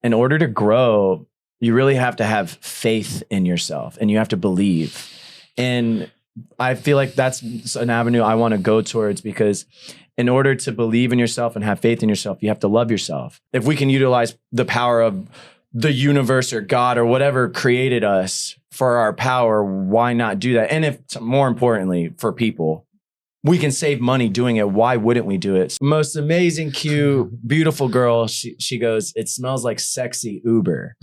in order to grow, you really have to have faith in yourself and you have to believe. And I feel like that's an avenue I want to go towards, because in order to believe in yourself and have faith in yourself, you have to love yourself. If we can utilize the power of the universe or God or whatever created us for our power, why not do that? And if, more importantly, for people, we can save money doing it, why wouldn't we do it? Most amazing, cute, beautiful girl. She goes, it smells like sexy Uber.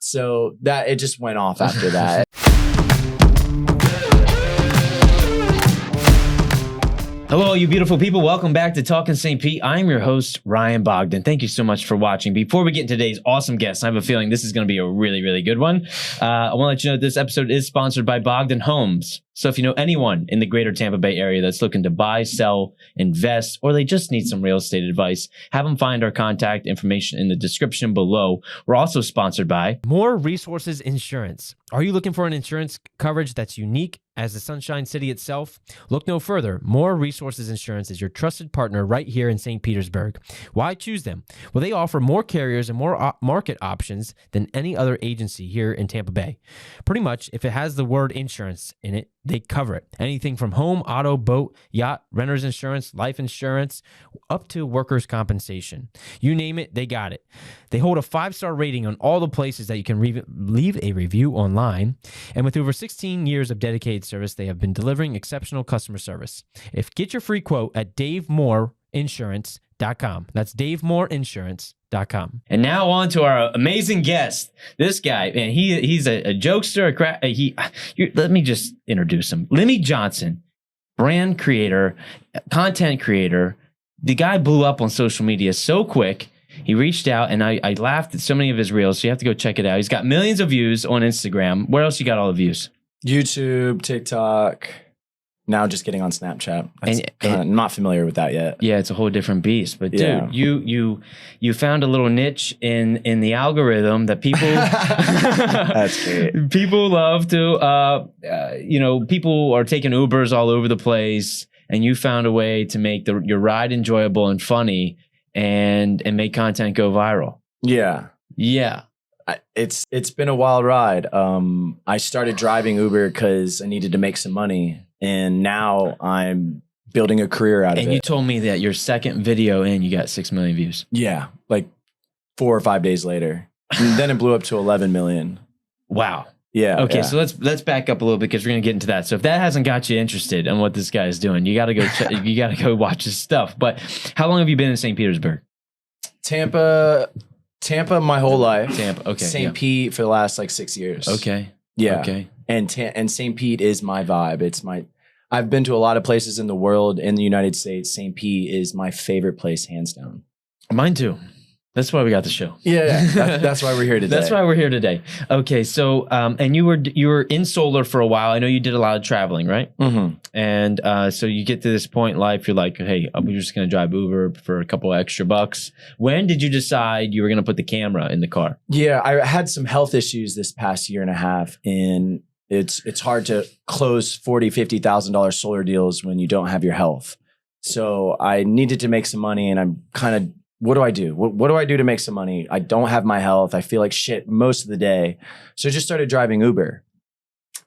So that it just went off after that. Hello, you beautiful people. Welcome back to Talking St. Pete. I'm your host, Ryan Bogdan. Thank you so much for watching. Before we get into today's awesome guest, I have a feeling this is going to be a really, really good one. I want to let you know that this episode is sponsored by Bogdan Homes. So if you know anyone in the greater Tampa Bay area that's looking to buy, sell, invest, or they just need some real estate advice, have them find our contact information in the description below. We're also sponsored by More Resources Insurance. Are you looking for an insurance coverage that's unique as the Sunshine City itself? Look no further. More Resources Insurance is your trusted partner right here in St. Petersburg. Why choose them? Well, they offer more carriers and more market options than any other agency here in Tampa Bay. Pretty much, if it has the word insurance in it, they cover it. Anything from home, auto, boat, yacht, renter's insurance, life insurance, up to workers' compensation. You name it, they got it. They hold a 5-star rating on all the places that you can leave a review online. And with over 16 years of dedicated service, they have been delivering exceptional customer service. Get your free quote at DaveMooreInsurance.com. That's DaveMooreInsurance.com. And now on to our amazing guest. This guy, man, he's a jokester. Let me just introduce him. Limi Johnson, brand creator, content creator. The guy blew up on social media so quick. He reached out, and I laughed at so many of his reels, so you have to go check it out. He's got millions of views on Instagram. Where else you got all the views? YouTube, TikTok. Now just getting on Snapchat. I'm not familiar with that yet. Yeah, it's a whole different beast. But dude, you found a little niche in the algorithm that people That's great. People love to people are taking Ubers all over the place, and you found a way to make your ride enjoyable and funny and make content go viral. Yeah. Yeah. It's been a wild ride. I started driving Uber because I needed to make some money. And now I'm building a career out of it. And you told me that your second video in, you got 6 million views. Yeah, like 4 or 5 days later. And then it blew up to 11 million. Wow. Yeah. Okay, yeah. so let's back up a little bit, because we're gonna get into that. So if that hasn't got you interested in what this guy is doing, you gotta go you gotta go watch his stuff. But how long have you been in St. Petersburg? Tampa my whole life. Tampa, okay. St. Pete for the last like 6 years. Okay. Yeah. Okay. And St. Pete is my vibe. I've been to a lot of places in the world. In the United States, St. Pete is my favorite place, hands down. Mine too. That's why we got the show. Yeah. That's why we're here today. That's why we're here today. Okay, so and you were in solar for a while. I know you did a lot of traveling, right? Mm-hmm. And so you get to this point in life, you're like, hey, I'm just going to drive Uber for a couple of extra bucks. When did you decide you were going to put the camera in the car? Yeah, I had some health issues this past year and a half, and it's hard to close $40,000-$50,000 solar deals when you don't have your health. So I needed to make some money, and I'm kind of, what do I do? What do I do to make some money? I don't have my health. I feel like shit most of the day. So I just started driving Uber.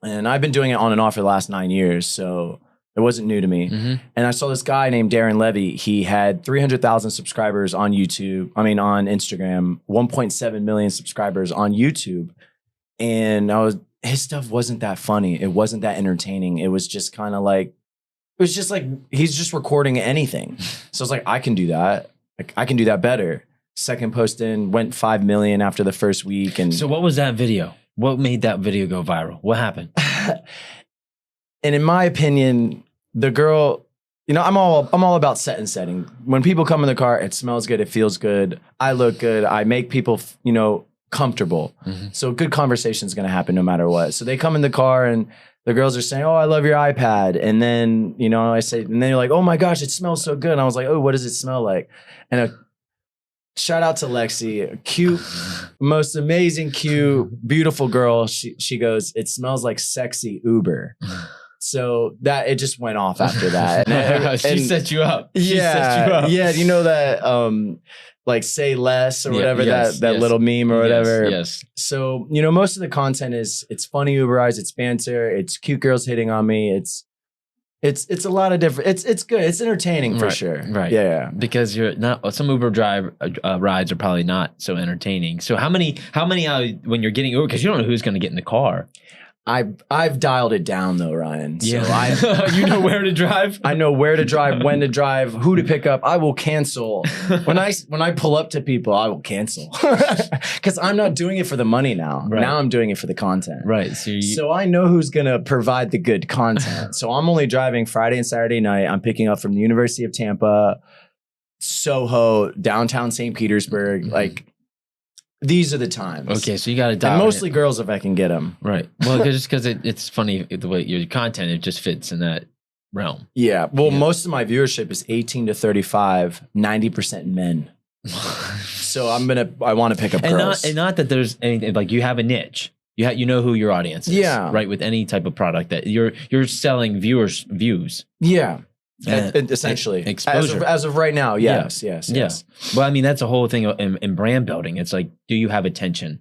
And I've been doing it on and off for the last 9 years. So it wasn't new to me. Mm-hmm. And I saw this guy named Darren Levy. He had 300,000 subscribers on Instagram, 1.7 million subscribers on YouTube. And his stuff wasn't that funny. It wasn't that entertaining. It was just kind of like, he's just recording anything. So I was like, I can do that. I can do that better. Second post in, went 5 million after the first week. And so what was that video? What made that video go viral? What happened? And in my opinion, the girl, I'm all about set and setting. When people come in the car, it smells good, it feels good, I look good, I make people, comfortable. Mm-hmm. So good conversation is going to happen no matter what. So they come in the car and the girls are saying, "Oh, I love your iPad." And then, I say, and then you're like, "Oh my gosh, it smells so good." And I was like, "Oh, what does it smell like?" And shout out to Lexi, a cute, most amazing, cute, beautiful girl. She goes, "It smells like sexy Uber." So that it just went off after that. She set you up. She set you Yeah. up. Yeah. You know that like say less or Yeah, whatever, yes, that yes. little meme or whatever. Yes. So, you know, most of the content it's funny Uberize, it's banter, it's cute girls hitting on me. It's a lot of different. It's good. It's entertaining for sure. Right. Yeah. Because you're not some Uber drive rides are probably not so entertaining. So how many when you're getting Uber, because you don't know who's going to get in the car. I've dialed it down though, Ryan. So You know where to drive. I know where to drive, when to drive, who to pick up. I will cancel when I pull up to people. I will cancel because I'm not doing it for the money now. Right. Now I'm doing it for the content. Right. So I know who's gonna provide the good content. So I'm only driving Friday and Saturday night. I'm picking up from the University of Tampa, Soho, downtown St. Petersburg, like. These are the times. Okay, so you got to dial. And mostly girls if I can get them. Right. Well, just because it's funny the way your content, it just fits in that realm. Yeah. Well, most of my viewership is 18 to 35, 90% men. So I want to pick up girls. And not that there's anything, like you have a niche. You know who your audience is. Yeah. Right. With any type of product that you're selling views. Yeah. Essentially. Exposure. As of right now, yes. Well, I mean, that's a whole thing in brand building. It's like, do you have attention?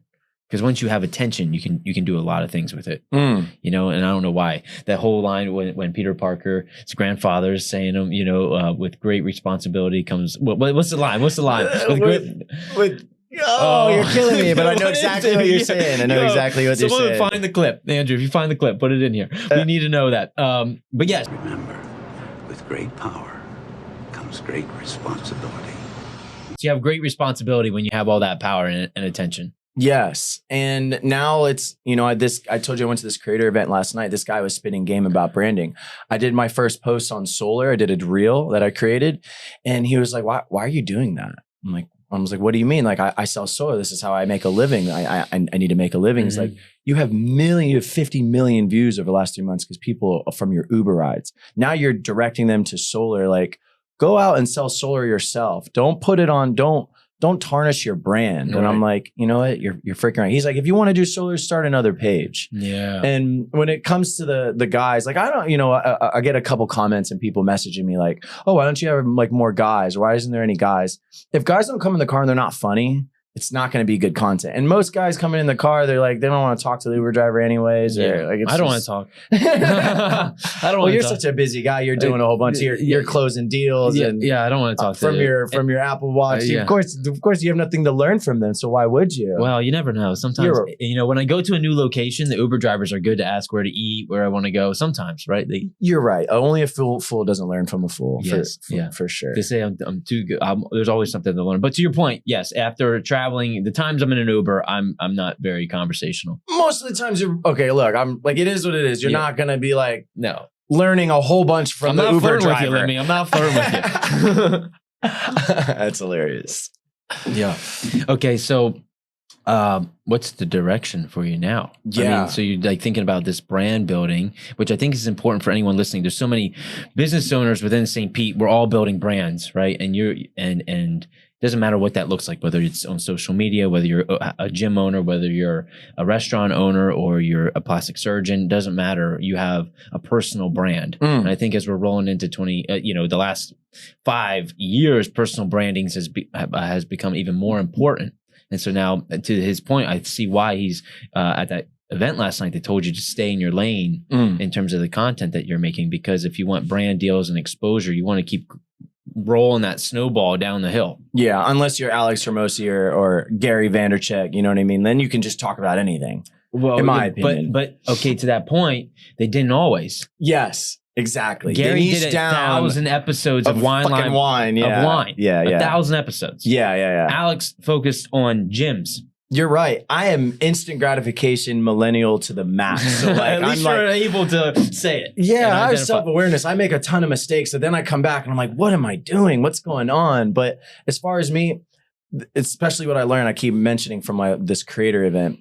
Because once you have attention, you can do a lot of things with it. You know, and I don't know why. That whole line when Peter Parker's grandfather is saying, with great responsibility comes. What's the line? You're killing me, but I know exactly what you're saying. I know exactly what you're saying. Someone find the clip. Andrew, if you find the clip, put it in here. We need to know that. But yes. Remember, with great power comes great responsibility. So you have great responsibility when you have all that power and attention. Yes. And now it's, I told you I went to this creator event last night. This guy was spitting game about branding. I did my first post on solar. I did a reel that I created. And he was like, why are you doing that? I was like, what do you mean? Like, I sell solar. This is how I make a living. I need to make a living. He's like, you have 50 million views over the last 3 months because people from your Uber rides. Now you're directing them to solar. Like, go out and sell solar yourself. Don't put it on, don't tarnish your brand. Right. And I'm like, you know what? You're freaking right. He's like, if you want to do solar, start another page. Yeah. And when it comes to the guys, like, I don't, I get a couple comments and people messaging me like, oh, why don't you have like more guys? Why isn't there any guys? If guys don't come in the car and they're not funny, it's not going to be good content. And most guys coming in the car, they're like, they don't want to talk to the Uber driver anyways. Yeah. Or like, I don't want to talk. I don't. Well, you're such a busy guy. You're doing a whole bunch. You're closing deals. Yeah, and I don't want to talk from your Apple Watch. Yeah. Of course, you have nothing to learn from them. So why would you? Well, you never know. Sometimes, when I go to a new location, the Uber drivers are good to ask where to eat, where I want to go. Sometimes, right? You're right. Only a fool doesn't learn from a fool. Yes, for sure. They say I'm too good. There's always something to learn. But to your point, yes. After traveling, the times I'm in an Uber, I'm not very conversational. Most of the times you're okay. Look, I'm like, it is what it is. You're not gonna be like learning a whole bunch from the Uber driver. With you, I'm not flirting with you. That's hilarious. Yeah. Okay. So, what's the direction for you now? Yeah. I mean, so you're like thinking about this brand building, which I think is important for anyone listening. There's so many business owners within St. Pete. We're all building brands, right? And and it doesn't matter what that looks like, whether it's on social media, whether you're a gym owner, whether you're a restaurant owner, or you're a plastic surgeon, doesn't matter. You have a personal brand. And I think as we're rolling into the last 5 years, personal branding has become even more important. And so now, to his point, I see why he's at that event last night. They told you to stay in your lane in terms of the content that you're making, because if you want brand deals and exposure, you want to keep rolling that snowball down the hill. Yeah, unless you're Alex Hermosi or Gary Vaynerchuk, you know what I mean? Then you can just talk about anything. Well, in my opinion. But okay, to that point, they didn't always. Yes, exactly. Gary did 1,000 episodes of wine. Yeah. Of wine. Yeah. 1,000 episodes. Yeah. Alex focused on gyms. You're right. I am instant gratification millennial to the max. So like, at least you're able to say it. Yeah, I have self-awareness. I make a ton of mistakes. So then I come back and I'm like, what am I doing? What's going on? But as far as me, especially what I learned, I keep mentioning from this creator event,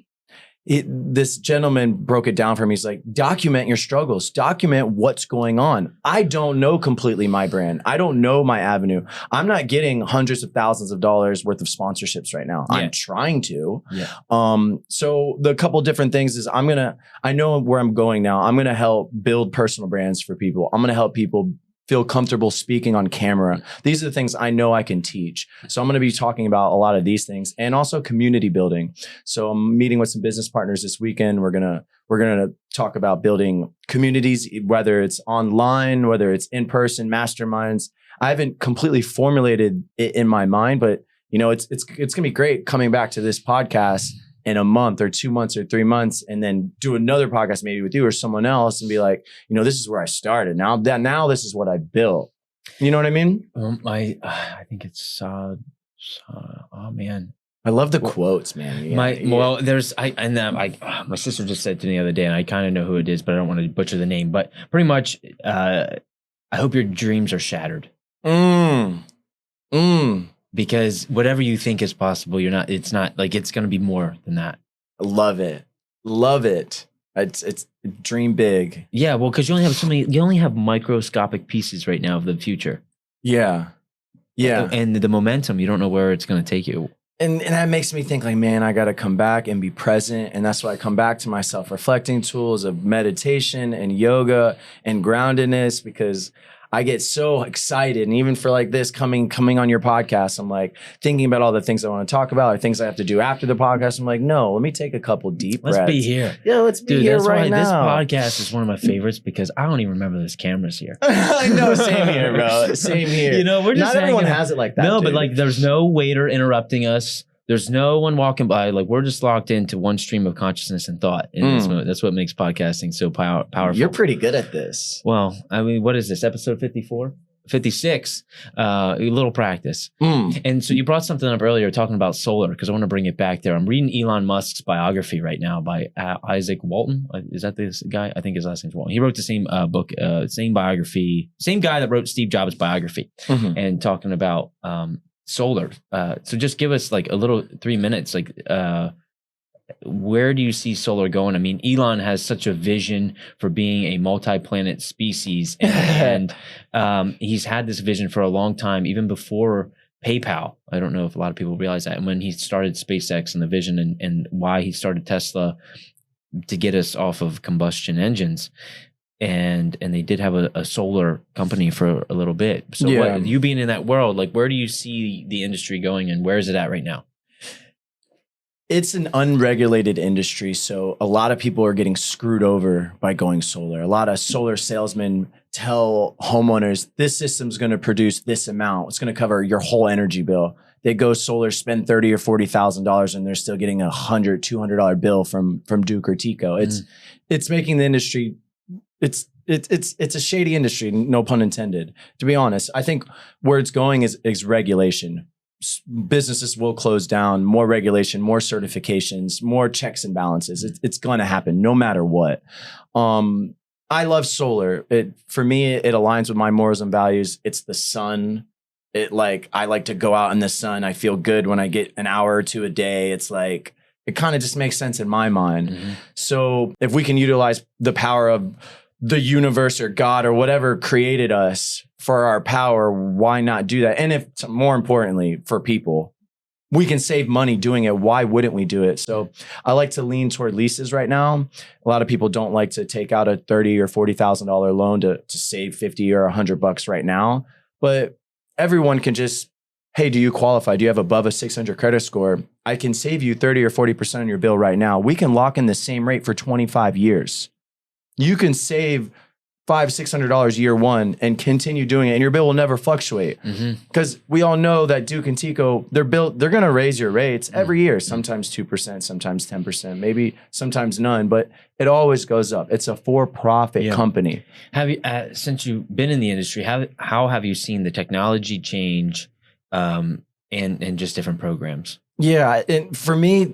this gentleman broke it down for me. He's like, document your struggles, document what's going on. I don't know completely my brand. I don't know my avenue. I'm not getting hundreds of thousands of dollars worth of sponsorships right now. I'm trying to. So the couple different things is I know where I'm going now. I'm going to help build personal brands for people. I'm going to help people feel comfortable speaking on camera. These are the things I know I can teach. So I'm going to be talking about a lot of these things, and also community building. So I'm meeting with some business partners this weekend. We're going to talk about building communities, whether it's online, whether it's in person, masterminds. I haven't completely formulated it in my mind, but it's going to be great coming back to this podcast in a month or 2 months or 3 months, and then do another podcast maybe with you or someone else and be like, this is where I started. Now this is what I built. You know what I mean? I think it's oh man. I love the quotes, man. My sister just said to me the other day, and I kind of know who it is, but I don't want to butcher the name. But pretty much, I hope your dreams are shattered. Because whatever you think is possible, it's not like, it's going to be more than that. Love it. It's dream big. Yeah. Well, cause you only have microscopic pieces right now of the future. Yeah. Yeah. And the momentum, you don't know where it's going to take you. And that makes me think like, man, I got to come back and be present. And that's why I come back to my self-reflecting tools of meditation and yoga and groundedness, because I get so excited. And even for like this coming on your podcast, I'm like thinking about all the things I want to talk about or things I have to do after the podcast. I'm like, no, let me take a couple deep breaths. Let's be here. Yeah, let's be here right now. This podcast is one of my favorites because I don't even remember there's cameras here. I know, same here, bro. Same here. We're just not everyone has it like that. No, dude. but like there's no waiter interrupting us. There's no one walking by. Like we're just locked into one stream of consciousness and thought. And that's what makes podcasting so powerful. You're pretty good at this. Well, I mean, what is this? Episode 54? 56, a little practice. And so you brought something up earlier talking about solar, because I want to bring it back there. I'm reading Elon Musk's biography right now by Isaac Walton. Is that this guy? I think his last name's Walton. He wrote the same book, same biography, same guy that wrote Steve Jobs' biography, and talking about solar. So just give us like a little 3 minutes, like where do you see solar going? I mean, Elon has such a vision for being a multi-planet species, and he's had this vision for a long time, even before PayPal. I don't know if a lot of people realize that. And when he started SpaceX and the vision and why he started Tesla to get us off of combustion engines. And they did have a solar company for a little bit. So you being in that world, like where do you see the industry going and where is it at right now? It's an unregulated industry, so a lot of people are getting screwed over by going solar. A lot of solar salesmen tell homeowners, this system's going to produce this amount. It's going to cover your whole energy bill. They go solar, spend $30,000 or $40,000, and they're still getting $100, $200 bill from Duke or Tico. It's making the industry. It's a shady industry, no pun intended. To be honest, I think where it's going is regulation. Businesses will close down, more regulation, more certifications, more checks and balances. It's going to happen no matter what. I love solar. For me, it aligns with my morals and values. It's the sun. I like to go out in the sun. I feel good when I get an hour or two a day. It's like, it kind of just makes sense in my mind. So if we can utilize the power of the universe or God or whatever created us for our power, why not do that? And if more importantly for people, we can save money doing it, why wouldn't we do it? So I like to lean toward leases right now. A lot of people don't like to take out a $30,000 or $40,000 loan to save 50 or $100 right now. But everyone can just, hey, do you qualify? Do you have above a 600 credit score? I can save you 30 or 40% on your bill right now. We can lock in the same rate for 25 years. You can save $500-$600 year one and continue doing it, and your bill will never fluctuate. Because we all know that Duke and Tico, they're going to raise your rates every year, sometimes 2%, sometimes 10%, maybe sometimes none, but it always goes up. It's a for-profit company. Have you, since you've been in the industry, how have you seen the technology change and just different programs? Yeah, and for me,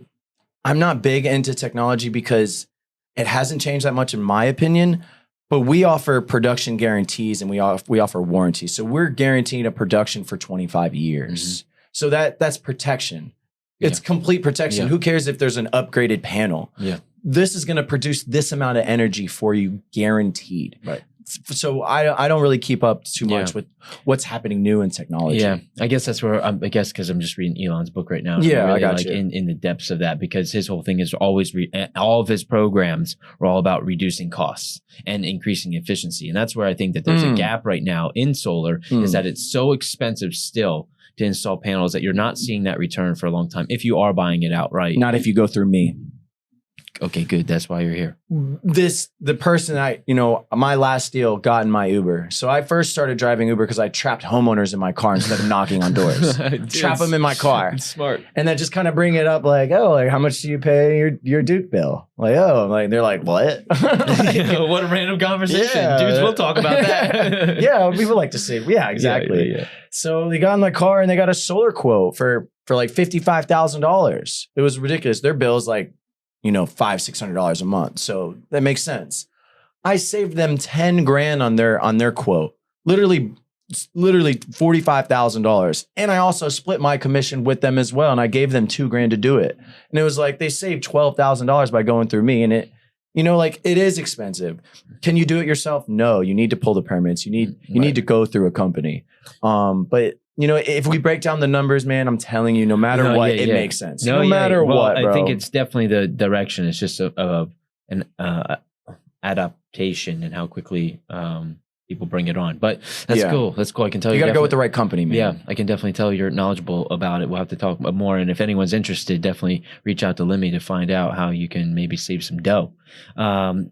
I'm not big into technology because it hasn't changed that much in my opinion, but we offer production guarantees and we offer warranties. So we're guaranteeing a production for 25 years. So that's protection. It's complete protection. Yeah. Who cares if there's an upgraded panel? Yeah. This is going to produce this amount of energy for you, guaranteed. Right. So I don't really keep up too much with what's happening new in technology. Yeah, I guess that's where I guess because I'm just reading Elon's book right now. Yeah, really I got like you. in the depths of that, because his whole thing is always all of his programs are all about reducing costs and increasing efficiency, and that's where I think that there's a gap right now in solar is that it's so expensive still to install panels that you're not seeing that return for a long time if you are buying it outright. Not if you go through me. Okay, good. That's why you're here. The person my last deal got in my Uber. So I first started driving Uber because I trapped homeowners in my car instead of knocking on doors. Trap them in my car. It's smart. And then just kind of bring it up like, oh, like how much do you pay your Duke bill? Like, oh, like they're like, what? What a random conversation. Yeah. Dudes, we'll talk about that. Yeah, people like to say, yeah, exactly. Yeah. So they got in my car and they got a solar quote for like $55,000. It was ridiculous. Their bill is like, $500-$600 a month. So that makes sense. I saved them 10 grand on their quote. Literally $45,000. And I also split my commission with them as well. And I gave them 2 grand to do it. And it was like, they saved $12,000 by going through me. And it is expensive. Can you do it yourself? No, you need to pull the permits. You need to go through a company. But if we break down the numbers, man, I'm telling you, no matter what, it makes sense. No matter what, bro. I think it's definitely the direction. It's just an adaptation and how quickly people bring it on. But that's cool. That's cool. I can tell you. You got to go with the right company, man. Yeah, I can definitely tell you're knowledgeable about it. We'll have to talk more. And if anyone's interested, definitely reach out to Limi to find out how you can maybe save some dough.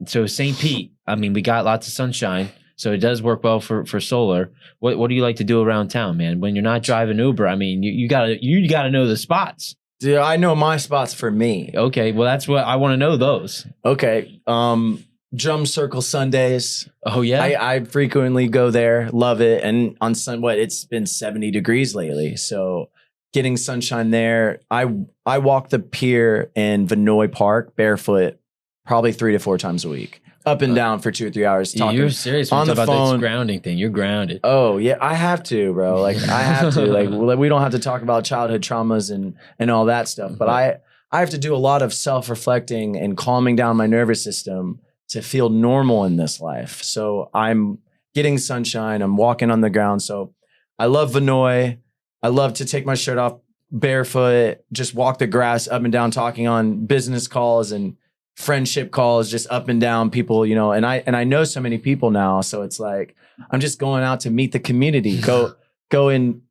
So St. Pete, I mean, we got lots of sunshine. So it does work well for solar. What do you like to do around town, man? When you're not driving Uber, I mean, you gotta know the spots. Dude, I know my spots for me. Okay, well that's what I want to know. Those. Okay, Drum Circle Sundays. Oh yeah, I frequently go there. Love it. And on it's been 70 degrees lately, so getting sunshine there. I walk the pier in Vinoy Park barefoot, probably 3 to 4 times a week. Up and down for 2 or 3 hours. Talking you're serious on the about phone. this grounding thing. You're grounded. Oh yeah, I have to, bro. Like I have to. Like we don't have to talk about childhood traumas and all that stuff. But I have to do a lot of self-reflecting and calming down my nervous system to feel normal in this life. So I'm getting sunshine. I'm walking on the ground. So I love Vinoy. I love to take my shirt off barefoot, just walk the grass up and down, talking on business calls and friendship calls, just up and down people, and I know so many people now. So it's like, I'm just going out to meet the community, go do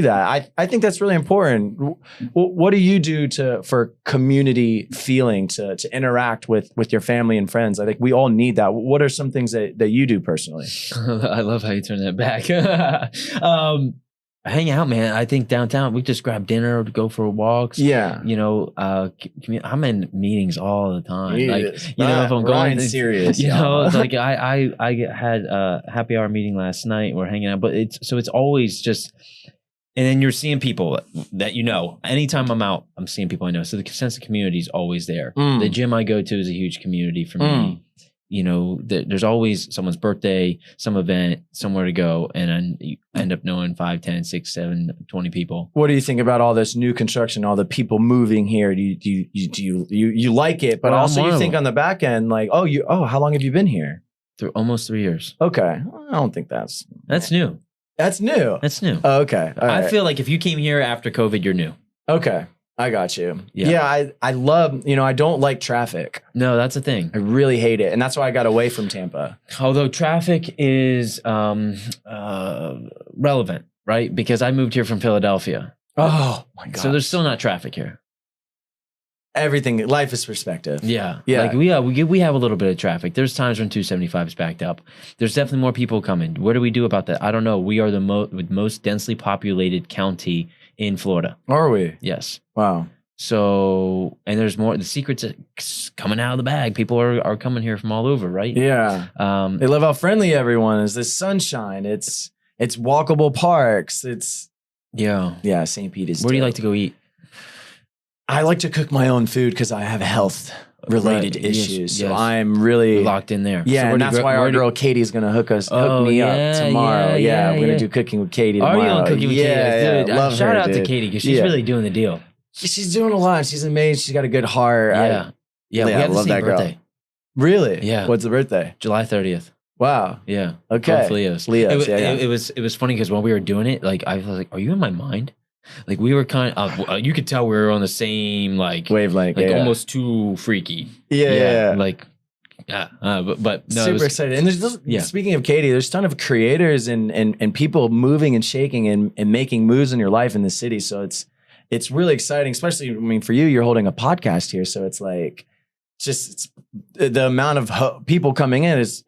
that. I think that's really important. What do you do for community feeling to interact with your family and friends? I think we all need that. What are some things that you do personally? I love how you turn that back. Hang out, man. I think downtown we just grab dinner, go for walks. Yeah, I'm in meetings all the time. If I'm going serious, it's like I had a happy hour meeting last night. We're hanging out, but it's always just, and then you're seeing people that anytime I'm out, I'm seeing people I know. So the sense of community is always there. The gym I go to is a huge community for me. There's always someone's birthday, some event, somewhere to go, and then you end up knowing 5, 10, 6, 7, 20 people. What do you think about all this new construction, all the people moving here? Do you like it? But also you think on the back end, like, how long have you been here? Through almost 3 years. Okay. I don't think that's new. That's new. That's new. Oh, okay. All right. I feel like if you came here after COVID, you're new. Okay. I got you. Yeah, I love, I don't like traffic. No, that's the thing. I really hate it. And that's why I got away from Tampa. Although traffic is relevant, right? Because I moved here from Philadelphia. Oh my God. So there's still not traffic here. Everything, life is perspective. Yeah. Yeah. Like we have a little bit of traffic. There's times when 275 is backed up. There's definitely more people coming. What do we do about that? I don't know. We are the most densely populated county in Florida. Are we? Yes. Wow. So, and there's more, the secrets coming out of the bag. People are coming here from all over, right? Yeah. They love how friendly everyone is. This sunshine. It's walkable parks. St. Pete is. Where do you like to go eat? I like to cook my own food because I have health related Right. issues. So Yes. I'm really locked in there. Yeah, So where and do you that's grow- why where our do- girl Katie's gonna hook Oh, me yeah, up tomorrow. yeah, we're gonna yeah. do cooking with Katie Are tomorrow. you on Cooking with Katie? Yeah, Dude, love shout her, out to dude. Katie because she's Yeah. really doing the deal. She's doing a lot. She's amazing. She's got a good heart. Yeah. Yeah, we I have the love same that girl. birthday. Really? Yeah. What's the birthday? July 30th. Wow. Yeah. Okay. Both Leos. Leos, It, yeah. it was funny because when we were doing it, like I was like, "Are you in my mind?" Like we were kind of, you could tell we were on the same Wavelength. like yeah. almost too freaky. Yeah. Like, but no, it super was, excited. And there's Yeah. speaking of Katie, there's a ton of creators and people moving and shaking and making moves in your life in the city. So it's really exciting, especially I mean for you, you're holding a podcast here, so it's like it's the amount of people coming in is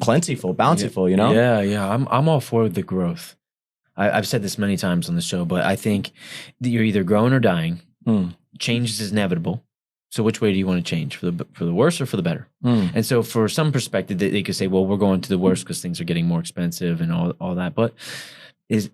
plentiful, bountiful. Yeah. I'm all for the growth. I've said this many times on the show, but I think that you're either growing or dying. Change is inevitable. So which way do you want to change, for the worse or for the better? And so for some perspective, they could say, well, we're going to the worst because things are getting more expensive and all that. But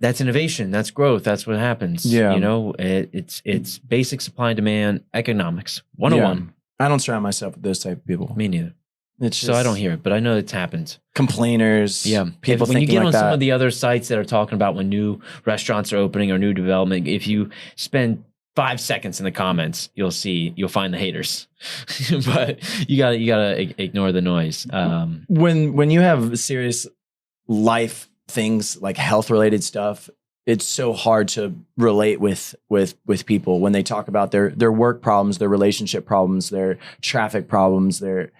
that's innovation, that's growth, that's what happens. Yeah. It's basic supply and demand economics 101. I don't surround myself with those type of people. Me neither. It's So I don't hear it, but I know it's happened. complainers. Yeah, people when you thinking get like on that. some of the other sites that are talking about when new restaurants are opening or new development, if you spend 5 seconds in the comments, you'll find the haters. But you gotta ignore the noise. When you have serious life things like health related stuff, it's so hard to relate with people when they talk about their work problems, their relationship problems, their traffic problems, their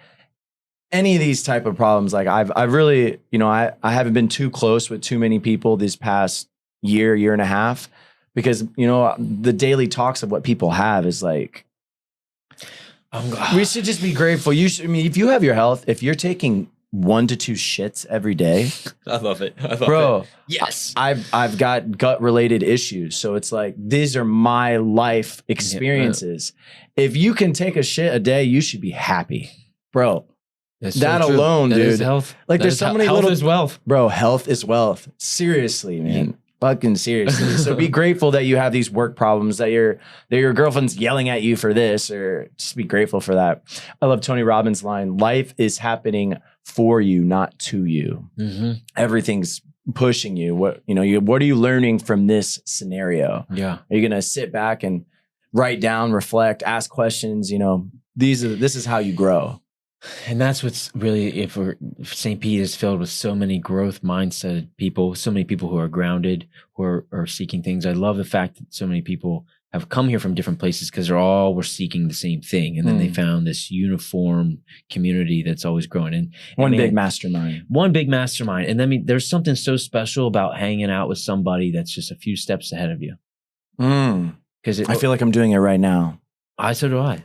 any of these type of problems. Like I've really, I haven't been too close with too many people this past year and a half, because the daily talks of what people have is like, we should just be grateful. If you have your health, if you're taking 1 to 2 shits every day, I love it, bro. Yes, I've got gut related issues, so it's like these are my life experiences. If you can take a shit a day, you should be happy, bro. That's so that true. alone, That dude. is health. Like That there's is so many health little is wealth. Bro, health is wealth. Seriously, man. Fucking seriously. So be grateful that you have these work problems, that your girlfriend's yelling at you for this, or just be grateful for that. I love Tony Robbins' line, life is happening for you, not to you. Mm-hmm. Everything's pushing you. What are you learning from this scenario? Yeah. Are you gonna sit back and write down, reflect, ask questions? This is how you grow. And that's what's really, if St. Pete is filled with so many growth mindset people, so many people who are grounded, who are seeking things. I love the fact that so many people have come here from different places because were seeking the same thing. And then they found this uniform community that's always growing. And One big mastermind. And I mean, there's something so special about hanging out with somebody that's just a few steps ahead of you. Because I feel like I'm doing it right now. So do I.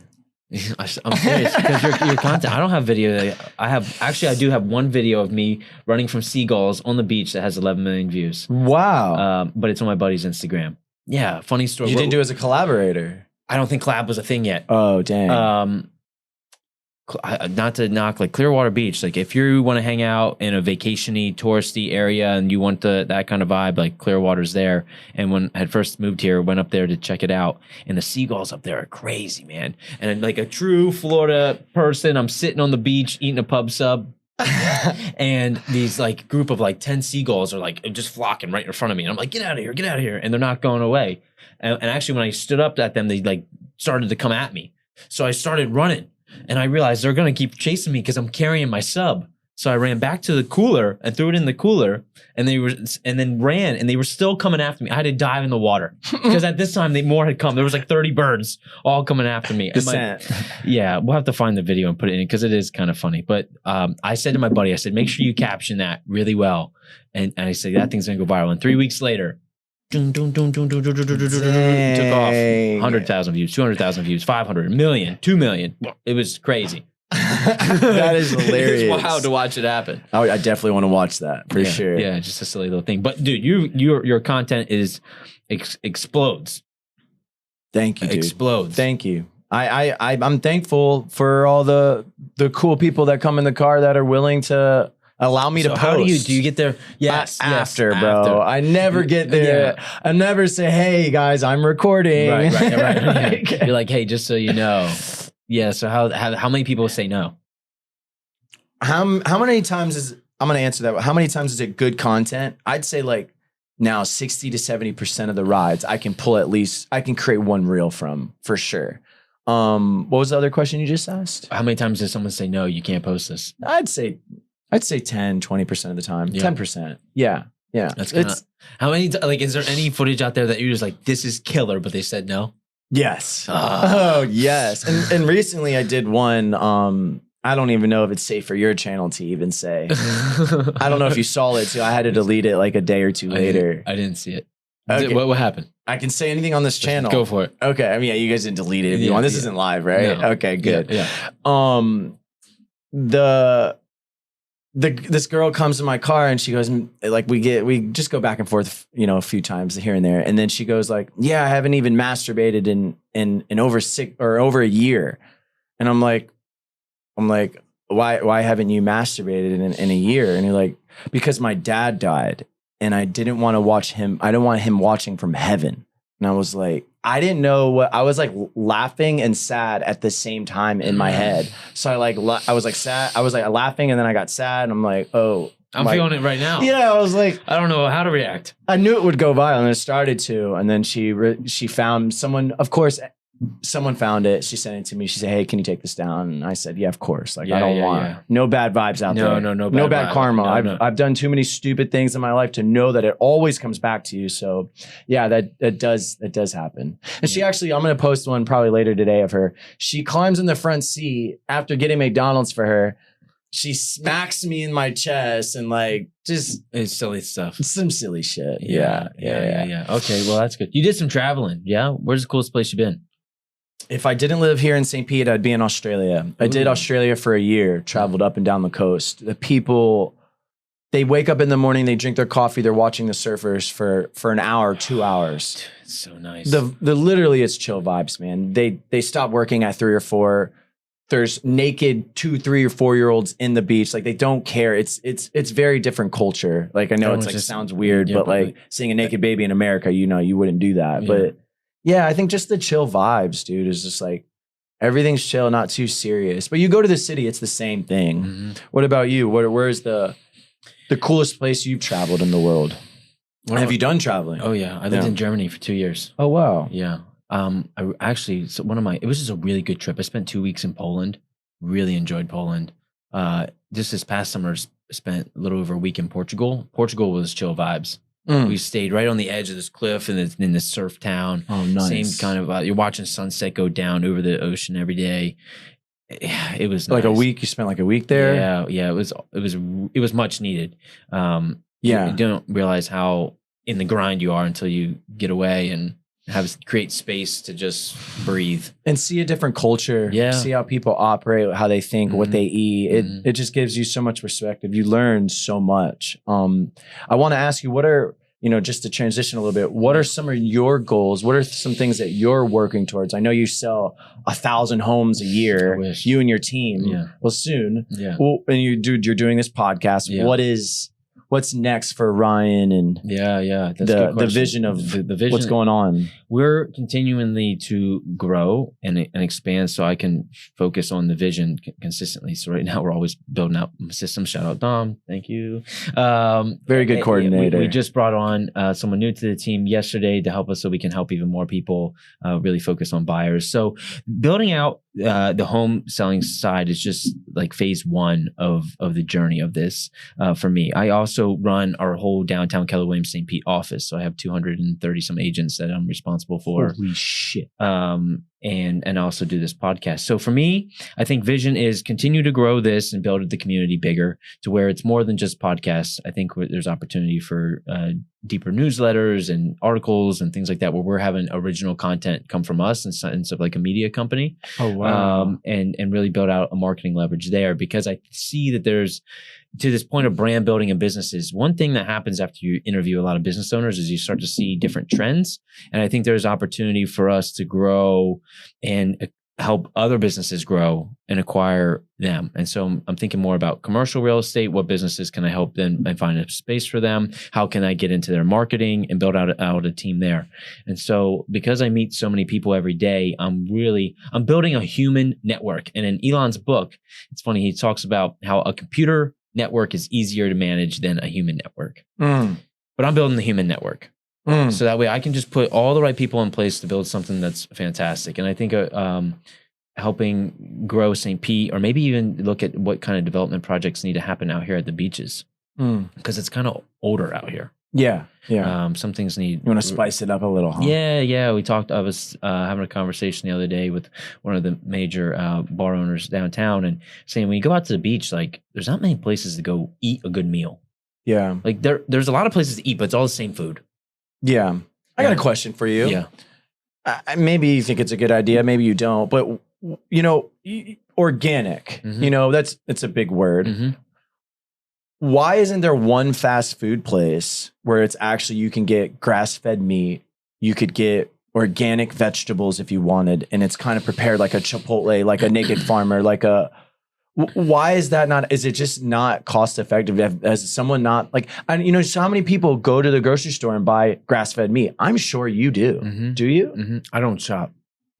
I'm serious, because your content. I don't have video. I do have one video of me running from seagulls on the beach that has 11 million views. Wow. But it's on my buddy's Instagram. Yeah, funny story. You didn't do it as a collaborator. I don't think collab was a thing yet. Oh, dang. Not to knock like Clearwater Beach. Like if you want to hang out in a vacationy, touristy area and you want that kind of vibe, like Clearwater's there. And when I had first moved here, went up there to check it out. And the seagulls up there are crazy, man. And like a true Florida person, I'm sitting on the beach eating a pub sub. And these like group of like 10 seagulls are like just flocking right in front of me. And I'm like, get out of here. And they're not going away. And actually, when I stood up at them, they like started to come at me. So I started running. And I realized they're going to keep chasing me because I'm carrying my sub. So I ran back to the cooler and threw it in the cooler, and then ran, and they were still coming after me. I had to dive in the water because at this time more had come. There was like 30 birds all coming after me. Yeah, we'll have to find the video and put it in because it is kind of funny. But I said to my buddy, I said, make sure you caption that really well. And I said, that thing's going to go viral. And 3 weeks later, took off. 100,000 views, 200,000 views, 500, 1 million, 2 million. It was crazy. That is hilarious. It was wild to watch it happen. I definitely want to watch that for sure. Yeah, just a silly little thing. But dude, your content is explodes. Thank you, dude. Explodes. Thank you. I'm thankful for all the cool people that come in the car that are willing to allow me to post. How do you get there? Yes, after, bro. I never get there. Yeah. I never say, hey guys, I'm recording. Right. You're like, hey, just so you know. Yeah. So how many people say no? How many times is I'm gonna answer that. How many times is it good content? I'd say like now 60 to 70% of the rides I can pull at least I can create one reel from for sure. What was the other question you just asked? How many times does someone say no? You can't post this. I'd say 10, 20% of the time. Yeah. 10%. Yeah. Yeah. That's how many like is there any footage out there that you're just like this is killer, but they said no? Yes. Ah. Oh, yes. And recently I did one. I don't even know if it's safe for your channel to even say. I don't know if you saw it too. I had to delete it like a day or two later. I didn't see it. Okay. What happened? I can say anything on this channel. Go for it. Okay. I mean, yeah, you guys didn't delete it if you want. This isn't live, right? No. Okay, good. Yeah. This girl comes in my car and she goes like we just go back and forth, a few times here and there, and then she goes like, yeah, I haven't even masturbated in over a year, and I'm like, why haven't you masturbated in a year? And you're like, because my dad died and I didn't want to watch him. I don't want him watching from heaven. And I was like, I didn't know what I was like laughing and sad at the same time in my head. So I was like sad. I was like laughing and then I got sad. And I'm like, oh, I'm feeling it right now. Yeah. I was like, I don't know how to react. I knew it would go viral and it started to. And then she found someone, of course, someone found it. She sent it to me. She said, hey, can you take this down? And I said, yeah, of course. Like, I don't want no bad vibes out there. No bad karma. I've done too many stupid things in my life to know that it always comes back to you. So yeah, that does happen. And she actually, I'm going to post one probably later today of her. She climbs in the front seat after getting McDonald's for her. She smacks me in my chest and like just it's silly stuff. Some silly shit. Yeah. Okay, well that's good. You did some traveling. Yeah. Where's the coolest place you've been? If I didn't live here in St. Pete, I'd be in Australia. I did Australia for a year, traveled up and down the coast. The people, they wake up in the morning, they drink their coffee, they're watching the surfers for an hour, 2 hours. It's so nice. The literally it's chill vibes, man. They stop working at 3 or 4. There's naked 2, 3 or 4-year-olds in the beach. Like they don't care. It's very different culture. Like I know it's like sounds weird, but like seeing a naked baby in America, you wouldn't do that. Yeah. But yeah, I think just the chill vibes, dude, is just like everything's chill, not too serious. But you go to the city, it's the same thing. Mm-hmm. What about you? Where's the coolest place you've traveled in the world? Have you done traveling? Oh yeah, I lived in Germany for 2 years. Oh wow. Yeah. I actually, it was just a really good trip. I spent 2 weeks in Poland. Really enjoyed Poland. Just this past summer, spent a little over a week in Portugal. Portugal was chill vibes. We stayed right on the edge of this cliff in this surf town. Oh, nice. Same kind of, you're watching sunset go down over the ocean every day. It was like nice. a week. You spent like a week there. Yeah. It was much needed. You don't realize how in the grind you are until you get away and create space to just breathe and see a different culture. Yeah. See how people operate, how they think, what they eat. It just gives you so much perspective. You learn so much. I want to ask you, what are, just to transition a little bit, what are some of your goals? What are some things that you're working towards? I know you sell 1,000 homes a year, you and your team. Yeah. Well, soon. Yeah. Well, and you're doing this podcast. Yeah. What's next for Ryan and that's the vision of the vision, what's going on? We're continually to grow and expand so I can focus on the vision consistently. So right now we're always building out systems. Shout out Dom. Thank you. Very good coordinator. We just brought on someone new to the team yesterday to help us so we can help even more people really focus on buyers. So building out the home selling side is just like phase 1 of the journey of this for me. I also run our whole downtown Keller Williams St. Pete office. So I have 230 some agents that I'm responsible for. Holy shit. And also do this podcast. So for me, I think vision is continue to grow this and build the community bigger to where it's more than just podcasts. I think there's opportunity for deeper newsletters and articles and things like that, where we're having original content come from us instead of like a media company. Oh, wow. And really build out a marketing leverage there, because I see that there's, to this point of brand building and businesses, one thing that happens after you interview a lot of business owners is you start to see different trends. And I think there's opportunity for us to grow and help other businesses grow and acquire them. And so I'm thinking more about commercial real estate. What businesses can I help them and find a space for them? How can I get into their marketing and build out a team there? And so because I meet so many people every day, I'm building a human network. And in Elon's book, it's funny, he talks about how a computer network is easier to manage than a human network. But I'm building the human network. So that way I can just put all the right people in place to build something that's fantastic. And I think helping grow St. Pete, or maybe even look at what kind of development projects need to happen out here at the beaches, because it's kind of older out here. Yeah. Some things need. You want to spice it up a little, huh? Yeah. I was having a conversation the other day with one of the major bar owners downtown, and saying when you go out to the beach, like there's not many places to go eat a good meal. Yeah. Like there's a lot of places to eat, but it's all the same food. Yeah. I got a question for you. Yeah. Maybe you think it's a good idea, maybe you don't, but organic, it's a big word. Why isn't there one fast food place where it's actually, you can get grass-fed meat, you could get organic vegetables if you wanted, and it's kind of prepared like a Chipotle, like a Naked Farmer, why is that not, is it just not cost effective? Has someone not so how many people go to the grocery store and buy grass-fed meat? I'm sure you do. Do you? I don't shop.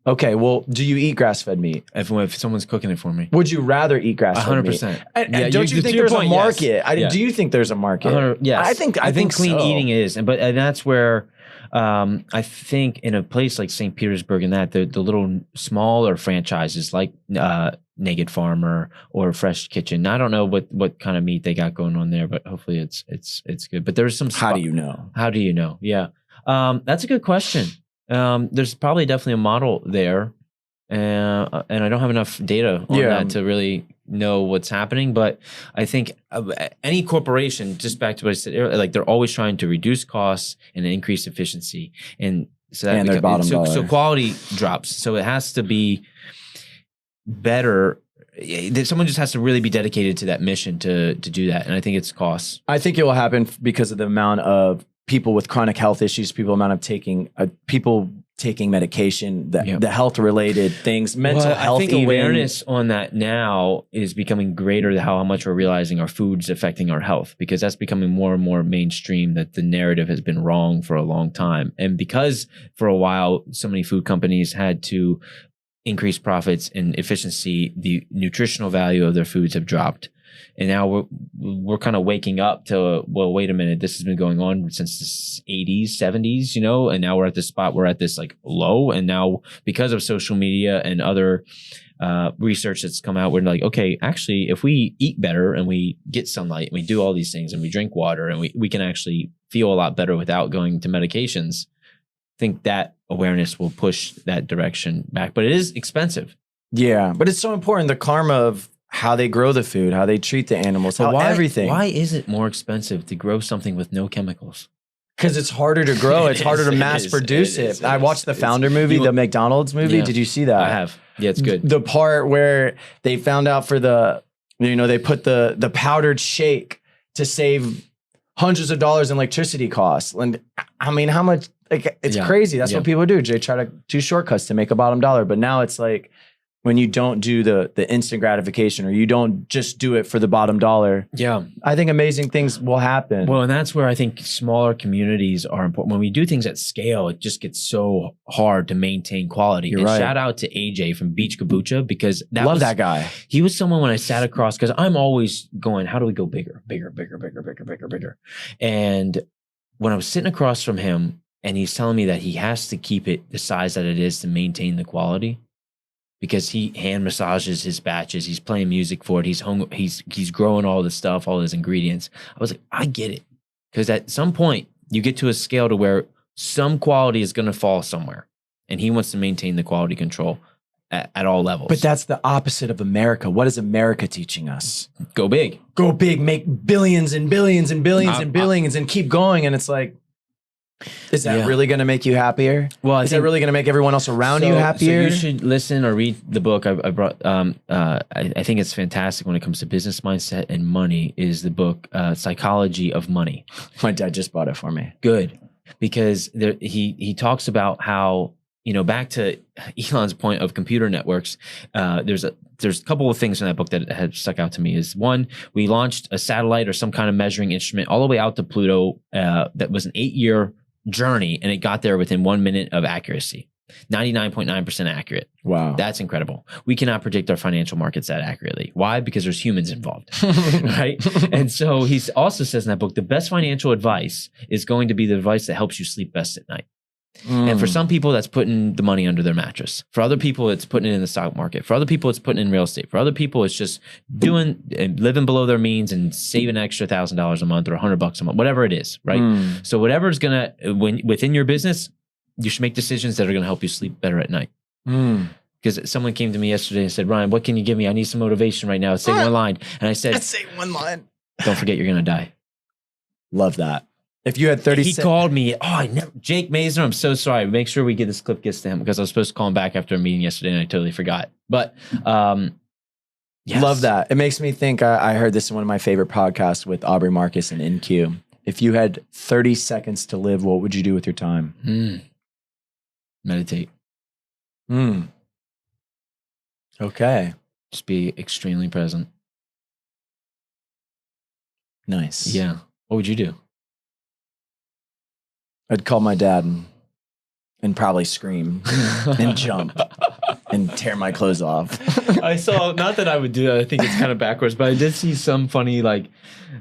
Okay, well, do you eat grass-fed meat? If someone's cooking it for me. Would you rather eat grass-fed meat? 100%. And don't you think there's a market? Yes. Do you think there's a market? Yes. I think clean so. eating is, and that's where I think in a place like St. Petersburg and the little smaller franchises like Naked Farmer or Fresh Kitchen. I don't know what kind of meat they got going on there, but hopefully it's good. But there's some. How do you know? How do you know? Yeah, that's a good question. There's probably definitely a model there, and I don't have enough data on that to really know what's happening. But I think any corporation, just back to what I said earlier, like they're always trying to reduce costs and increase efficiency, and so that their bottom dollar. So quality drops. So it has to be better. Someone just has to really be dedicated to that mission to do that, and I think it's costs. I think it will happen because of the amount of people with chronic health issues, people taking medication, the health related things, mental health. I think awareness on that now is becoming greater to how much we're realizing our food's affecting our health, because that's becoming more and more mainstream, that the narrative has been wrong for a long time. And because for a while, so many food companies had to increase profits and efficiency, the nutritional value of their foods have dropped. And now we're kind of waking up to, well, wait a minute, this has been going on since the 80s, 70s, and now we're at this spot, we're at this low. And now because of social media and other research that's come out, we're like, okay, actually, if we eat better and we get sunlight and we do all these things and we drink water and we can actually feel a lot better without going to medications, I think that awareness will push that direction back. But it is expensive. Yeah, but it's so important, the karma of how they grow the food, how they treat the animals, everything. Why is it more expensive to grow something with no chemicals? Because it's harder to grow. It's harder to mass produce it. I watched the Founder movie, the McDonald's movie. Did you see that? I have. Yeah, it's good. The part where they found out for they put the powdered shake to save hundreds of dollars in electricity costs. And I mean, how much? It's crazy. That's what people do. They try to do shortcuts to make a bottom dollar. But now it's when you don't do the instant gratification, or you don't just do it for the bottom dollar. Yeah. I think amazing things will happen. Well, and that's where I think smaller communities are important. When we do things at scale, it just gets so hard to maintain quality. You're right. Shout out to AJ from Beach Kombucha, because that guy. He was someone when I sat across, because I'm always going, how do we go bigger? And when I was sitting across from him and he's telling me that he has to keep it the size that it is to maintain the quality, because he hand massages his batches, he's playing music for it, he's growing all the stuff, all his ingredients. I was like, I get it. Because at some point, you get to a scale to where some quality is going to fall somewhere. And he wants to maintain the quality control at all levels. But that's the opposite of America. What is America teaching us? Go big. Go big, make billions and billions and billions and billions and keep going. And it's like, is that really going to make you happier? Well, is that really going to make everyone else around you happier? So you should listen or read the book I brought. I think it's fantastic when it comes to business mindset and money. Is the book Psychology of Money? My dad just bought it for me. Good, because he talks about how back to Elon's point of computer networks, there's a couple of things in that book that have stuck out to me. Is one, we launched a satellite or some kind of measuring instrument all the way out to Pluto that was an 8-year journey, and it got there within 1 minute of accuracy. 99.9% accurate. Wow. That's incredible. We cannot predict our financial markets that accurately. Why? Because there's humans involved, right? And so he also says in that book, the best financial advice is going to be the advice that helps you sleep best at night. And for some people, that's putting the money under their mattress. For other people, it's putting it in the stock market. For other people, it's putting it in real estate. For other people, it's just living below their means and saving an extra $1,000 a month or $100 a month, whatever it is, right? So whatever is going to, within your business, you should make decisions that are going to help you sleep better at night. Because someone came to me yesterday and said, Ryan, what can you give me? I need some motivation right now. Say one line. And I said, say one line. Don't forget you're going to die. Love that. If you had 30 He called me. Jake Mazer, I'm so sorry. Make sure this clip gets to him because I was supposed to call him back after a meeting yesterday and I totally forgot. But yes. Love that. It makes me think, I heard this in one of my favorite podcasts with Aubrey Marcus and NQ. If you had 30 seconds to live, what would you do with your time? Meditate. Okay. Just be extremely present. Nice. Yeah. What would you do? I'd call my dad and probably scream and jump and tear my clothes off. I saw, not that I would do that, I think it's kind of backwards, but I did see some funny like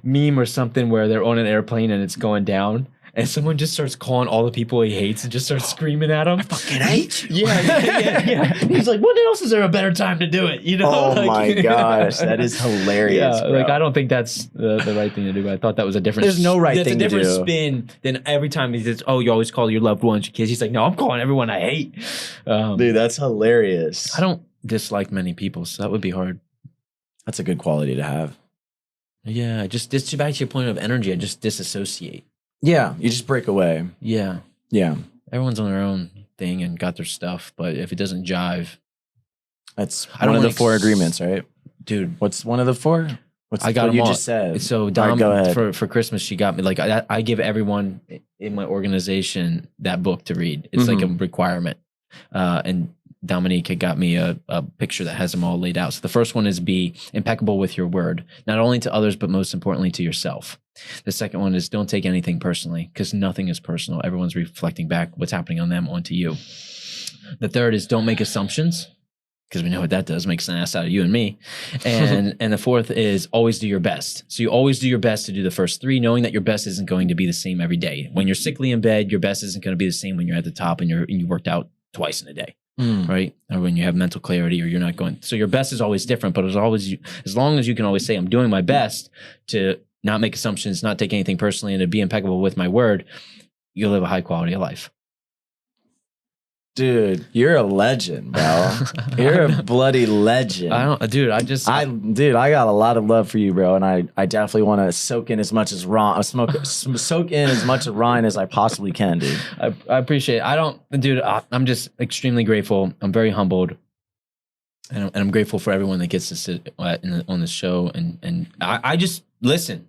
meme or something where they're on an airplane and it's going down. And someone just starts calling all the people he hates and just starts screaming at him. I fucking hate you. Yeah. He's like, when else is there a better time to do it? Oh my gosh, that is hilarious. Yeah, bro. I don't think that's the right thing to do. But I thought that was a different. There's no right thing to do. That's a different spin than every time he says, "Oh, you always call your loved ones your kids." He's like, "No, I'm calling everyone I hate." Dude, that's hilarious. I don't dislike many people, so that would be hard. That's a good quality to have. Yeah, just back to your point of energy. I just disassociate. Yeah, you just break away. Yeah. Everyone's on their own thing and got their stuff, but if it doesn't jive, that's one of the 4 agreements, right? Dude, what's one of the 4? I got them you all. Just said. So Dom, go ahead. for Christmas, she got me like I give everyone in my organization that book to read. It's like a requirement, and Dominique had got me a picture that has them all laid out. So the first one is be impeccable with your word, not only to others, but most importantly to yourself. The second one is don't take anything personally because nothing is personal. Everyone's reflecting back what's happening on them onto you. The third is don't make assumptions because we know what that does, makes an ass out of you and me. And the fourth is always do your best. So you always do your best to do the first 3, knowing that your best isn't going to be the same every day. When you're sickly in bed, your best isn't going to be the same when you're at the top and you worked out twice in a day. Right? Or when you have mental clarity or you're not going. So your best is always different, but as long as you can always say, I'm doing my best to not make assumptions, not take anything personally, and to be impeccable with my word, you'll live a high quality of life. Dude, you're a legend, bro. You're a bloody legend. I got a lot of love for you, bro, and I definitely want to soak in as much as Ryan as I possibly can, dude. I appreciate it. I'm just extremely grateful. I'm very humbled. And I'm grateful for everyone that gets to sit on this show and I just listen,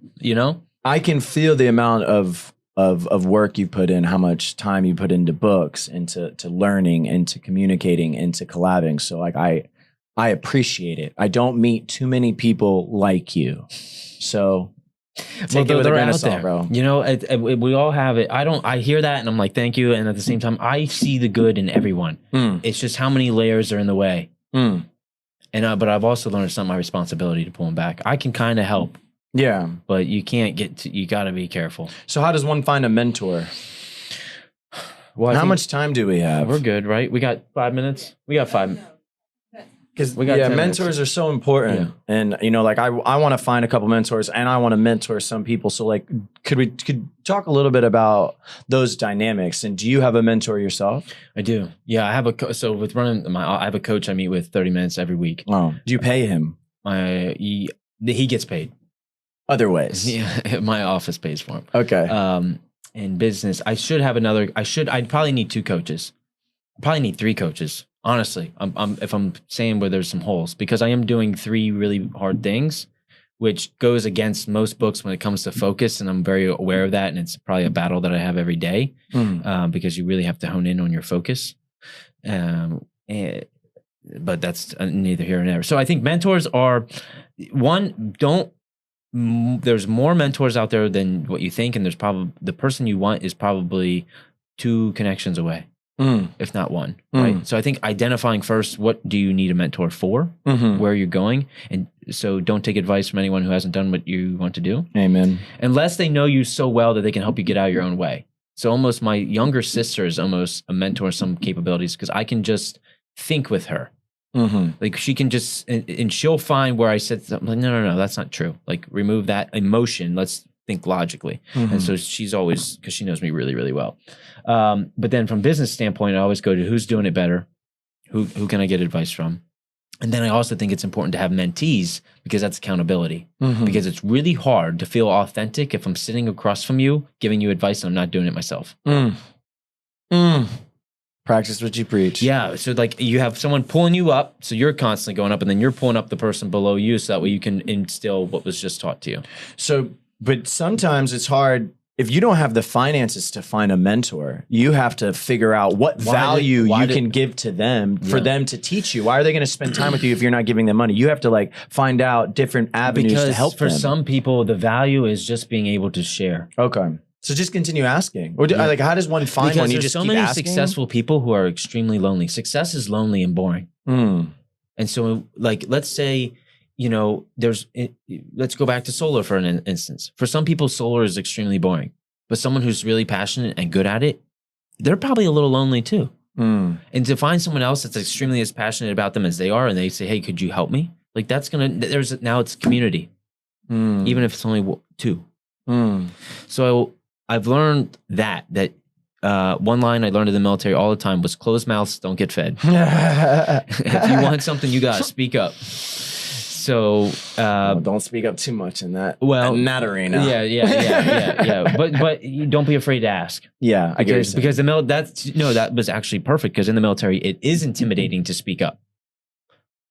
I can feel the amount of work you put in, how much time you put into books, into learning, into communicating, into collabing. So like I appreciate it. I don't meet too many people like you. So take it with a grain of salt, bro. We all have it. I hear that and I'm like, thank you. And at the same time, I see the good in everyone. It's just how many layers are in the way. But I've also learned it's not my responsibility to pull them back. I can kind of help. Yeah. But you can't you got to be careful. So how does one find a mentor? Well, how much time do we have? We're good, right? We got 5 minutes. We got 5. Because mentors are so important. Yeah. And I want to find a couple mentors and I want to mentor some people. So like, could talk a little bit about those dynamics? And do you have a mentor yourself? I do. Yeah, I have I have a coach I meet with 30 minutes every week. Oh, do you pay him? He gets paid. Other ways. Yeah, my office pays for him. Okay. In business, I'd probably need 2 coaches. I probably need 3 coaches. Honestly, if I'm saying where there's some holes, because I am doing 3 really hard things, which goes against most books when it comes to focus. And I'm very aware of that. And it's probably a battle that I have every day because you really have to hone in on your focus. But that's neither here nor there. So I think mentors are there's more mentors out there than what you think, and there's probably the person you want is probably 2 connections away, if not 1. Right. So I think identifying first, what do you need a mentor for, where you're going, and so don't take advice from anyone who hasn't done what you want to do. Amen. Unless they know you so well that they can help you get out of your own way. So almost my younger sister is almost a mentor in some capabilities because I can just think with her. Like she can just, and she'll find where I said something like, no, that's not true. Like remove that emotion. Let's think logically. And so she's always, because she knows me really, really well. But then from business standpoint, I always go to who's doing it better? Who can I get advice from? And then I also think it's important to have mentees because that's accountability. Because it's really hard to feel authentic if I'm sitting across from you, giving you advice and I'm not doing it myself. Practice what you preach. Yeah. So like you have someone pulling you up, so you're constantly going up, and then you're pulling up the person below you so that way you can instill what was just taught to you. So, but sometimes it's hard. If you don't have the finances to find a mentor, you have to figure out what value you can give to them for them to teach you. Why are they going to spend time with you if you're not giving them money? You have to like find out different avenues to help them. For some people, the value is just being able to share. Okay. So just continue asking. Or like, how does one find one? You just keep asking? There's so many successful people who are extremely lonely. Success is lonely and boring. And so like, let's say, let's go back to solar for an instance. For some people, solar is extremely boring. But someone who's really passionate and good at it, they're probably a little lonely too. And to find someone else that's extremely as passionate about them as they are, and they say, hey, could you help me? Like now it's community. Even if it's only 2. So I've learned that one line I learned in the military all the time was closed mouths don't get fed. If you want something, you got to speak up. So don't speak up too much in that. Well, in that arena. Yeah. But you don't be afraid to ask. Yeah, because that was actually perfect because in the military it is intimidating to speak up.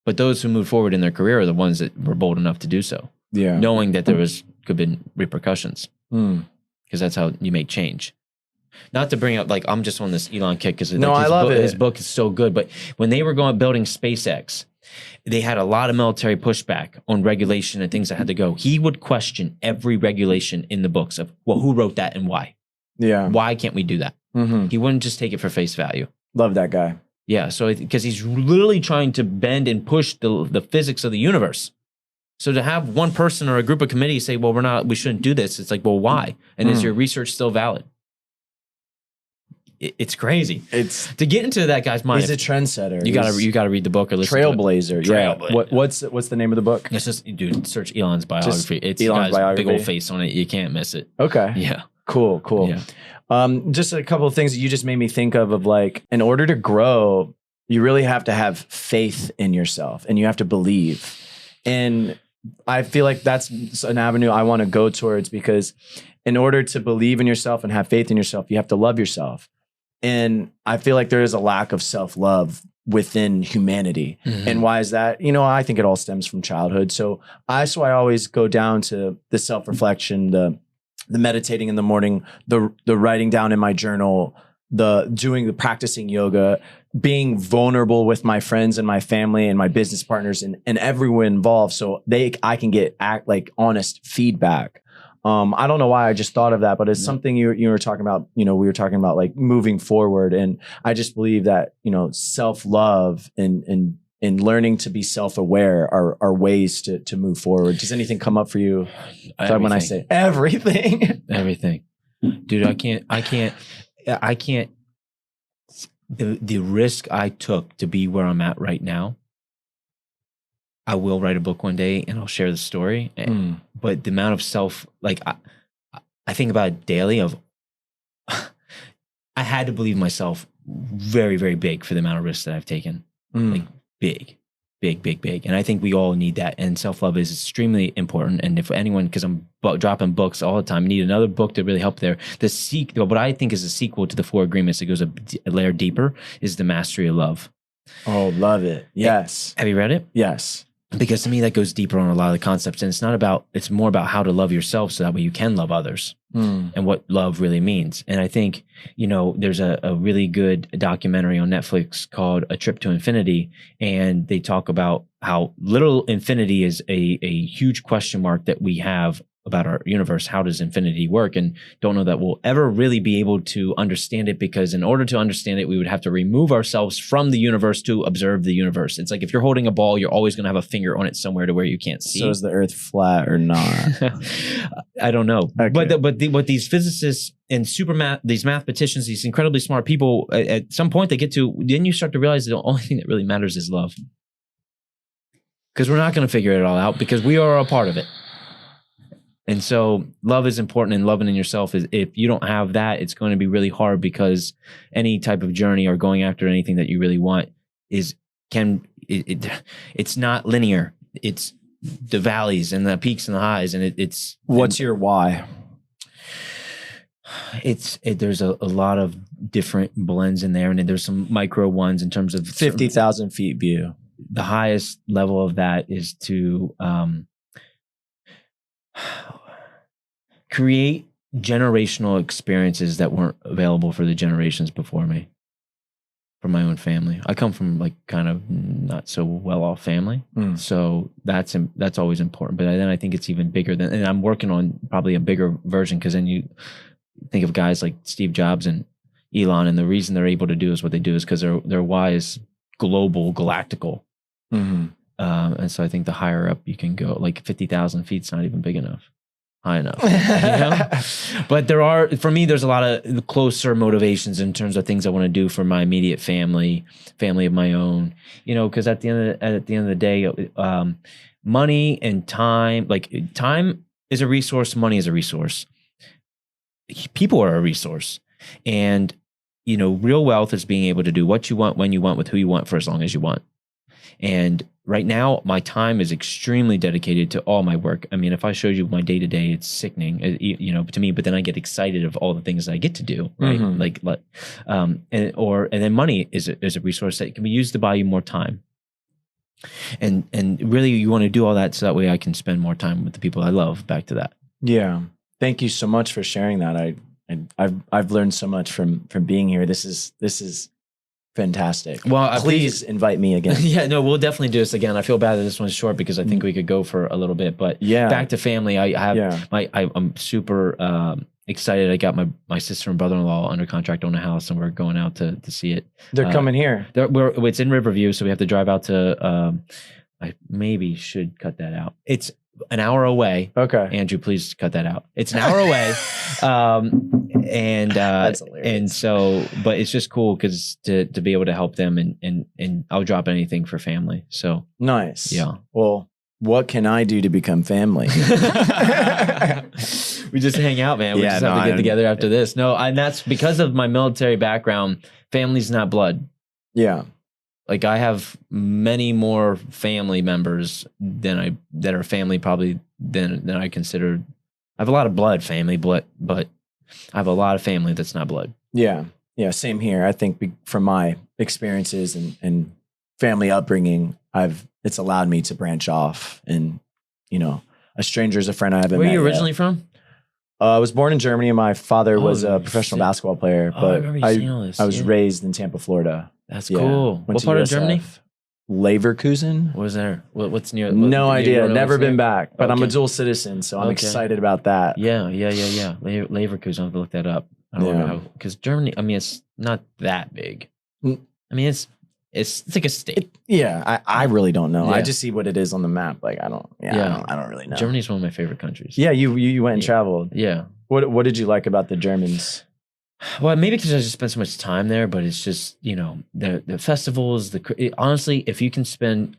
But those who move forward in their career are the ones that were bold enough to do so. Yeah, knowing that there could have been repercussions. Because that's how you make change. Not to bring up, like, I'm just on this Elon kick because I love it. His book is so good. But when they were building SpaceX, they had a lot of military pushback on regulation and things that had to go. He would question every regulation in the books of, well, who wrote that and why? Yeah. Why can't we do that? He wouldn't just take it for face value. Love that guy. Yeah. So because he's literally trying to bend and push the physics of the universe. So to have one person or a group of committees say, well, we shouldn't do this. It's like, well, why? And is your research still valid? It's crazy. It's to get into that guy's mind. He's a trendsetter. You gotta read the book or listen Trailblazer. To it. Trailblazer. Yeah. What's the name of the book? It's just, dude, search Elon's biography. It's Elon's biography. Big old face on it. You can't miss it. Okay. Yeah. Cool. Yeah. Just a couple of things that you just made me think of like, in order to grow, you really have to have faith in yourself and you have to believe. And I feel like that's an avenue I want to go towards because in order to believe in yourself and have faith in yourself, you have to love yourself. And I feel like there is a lack of self-love within humanity. And why is that? I think it all stems from childhood. So I always go down to the self-reflection, the meditating in the morning, the writing down in my journal, the practicing yoga, being vulnerable with my friends and my family and my business partners and everyone involved. So I can get honest feedback. I don't know why I just thought of that, but it's something you were talking about, we were talking about like moving forward. And I just believe that, self-love and learning to be self-aware are ways to move forward. Does anything come up for you when I say everything? Everything. Dude, I can't, the risk I took to be where I'm at right now, I will write a book one day and I'll share the story. But the amount of I think about it daily of, I had to believe myself very, very big for the amount of risks that I've taken. Like big. And I think we all need that. And self-love is extremely important. And if anyone, because I'm dropping books all the time, need another book to really help there. What I think is a sequel to the 4 Agreements that goes a layer deeper is The Mastery of Love. Oh, love it. Yes. Have you read it? Yes. because to me that goes deeper on a lot of the concepts, and it's more about how to love yourself so that way you can love others and what love really means. And I think, there's a really good documentary on Netflix called A Trip to Infinity, and they talk about how literal infinity is a huge question mark that we have about our universe. How does infinity work? And don't know that we'll ever really be able to understand it, because in order to understand it, we would have to remove ourselves from the universe to observe the universe. It's like if you're holding a ball, you're always going to have a finger on it somewhere to where you can't see. So is the Earth flat or not? I don't know. Okay. But what these physicists and these mathematicians, these incredibly smart people, at some point they get to, then you start to realize the only thing that really matters is love. Because we're not going to figure it all out, because we are a part of it. And so love is important, and loving in yourself is, if you don't have that, it's going to be really hard, because any type of journey or going after anything that you really want it's not linear. It's the valleys and the peaks and the highs, and it's. What's your why? There's a lot of different blends in there, and then there's some micro ones in terms of 50,000 feet view. The highest level of that is to create generational experiences that weren't available for the generations before me, for my own family. I come from like kind of not so well off family, so that's always important. But then I think it's even bigger than, and I'm working on probably a bigger version, because then you think of guys like Steve Jobs and Elon, and the reason they're able to do is what they do is because their why is global, galactical. And so I think the higher up you can go, like 50,000 feet's not even big enough, high enough. But for me, there's a lot of closer motivations in terms of things I want to do for my immediate family of my own, because at the end of the day, money and time, like time is a resource, money is a resource. People are a resource. And, real wealth is being able to do what you want, when you want, with who you want, for as long as you want. And right now, my time is extremely dedicated to all my work. I mean, if I showed you my day to day, it's sickening, to me. But then I get excited of all the things I get to do, right? And then money is a resource that can be used to buy you more time. And really, you want to do all that so that way I can spend more time with the people I love. Back to that. Yeah. Thank you so much for sharing that. I've learned so much from being here. This is fantastic. Well, please invite me again. Yeah, no, we'll definitely do this again. I feel bad that this one's short, because I think we could go for a little bit. But back to family, I'm super excited. I got my sister and brother-in-law under contract on a house, and we're going out to see it. They're coming here. It's in Riverview, so we have to drive out to. I maybe should cut that out. It's an hour away. Okay, Andrew, please cut that out. It's an hour away. That's hilarious. And so, but it's just cool because to be able to help them, and I'll drop anything for family. So nice. Yeah. Well, what can I do to become family? We just hang out, man. We just have to get together after this. No, and that's because of my military background. Family's not blood. Yeah. Like I have many more family members that are family probably than I consider. I have a lot of blood family, but I have a lot of family that's not blood. Yeah. Yeah. Same here. I think from my experiences and family upbringing, it's allowed me to branch off, and, a stranger is a friend I haven't met. Where are you originally from? I was born in Germany. My father was a professional basketball player, but I was raised in Tampa, Florida. That's cool. What part of Germany? Leverkusen. What was there? What's near? No idea. Never been back, but I'm a dual citizen, so I'm excited about that. Yeah. Leverkusen. I'll have to look that up. I don't know because Germany. I mean, it's not that big. I mean, it's like a state. I really don't know. Yeah. I just see what it is on the map. Like I don't really know. Germany's one of my favorite countries. Yeah, you went and traveled. Yeah. What did you like about the Germans? Well, maybe because I just spent so much time there, but it's just, the festivals, honestly, if you can spend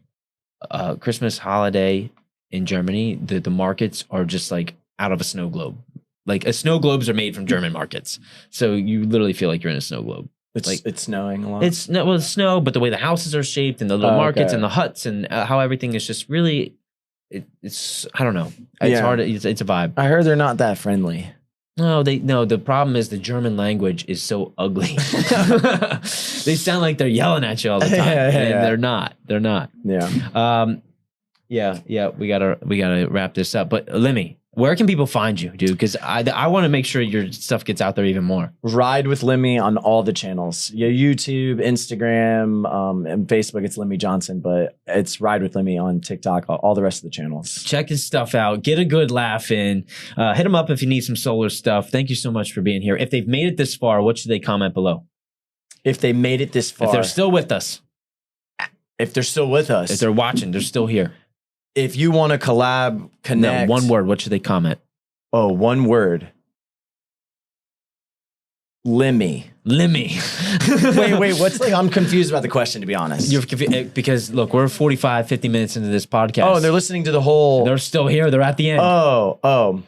a Christmas holiday in Germany, the markets are just like out of a snow globe. Like snow globes are made from German markets. So you literally feel like you're in a snow globe. It's snowing a lot. It's snow, but the way the houses are shaped and the little markets and the huts and how everything is just really, it's I don't know. It's hard. It's a vibe. I heard they're not that friendly. No, the problem is the German language is so ugly. They sound like they're yelling at you all the time. And they're not. They're not. Yeah. Yeah. We gotta wrap this up. But Limi, where can people find you, dude? Because I want to make sure your stuff gets out there even more. Ride with Limi on all the channels. Yeah, YouTube, Instagram, and Facebook. It's Limi Johnson, but it's Ride with Limi on TikTok. All the rest of the channels. Check his stuff out. Get a good laugh in. Hit him up if you need some solar stuff. Thank you so much for being here. If they've made it this far, what should they comment below? If they made it this far, If they're still with us, if they're still with us, if they're watching, they're still here. if you want to collab, connect. No, one word. What should they comment? Oh, one word. Limi. Wait. What's like? I'm confused about the question, to be honest. You're because look, we're 45, 50 minutes into this podcast. Oh, they're listening to the whole. They're still here. They're at the end. Oh.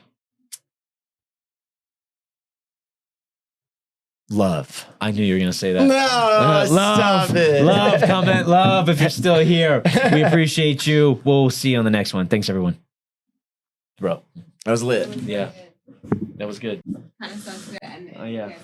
Love. I knew you were going to say that. No, love, stop it. Love, comment, love if you're still here. We appreciate you. We'll see you on the next one. Thanks, everyone. Bro. That was lit. Yeah. That was good. Kind of sounds good. Oh, yeah.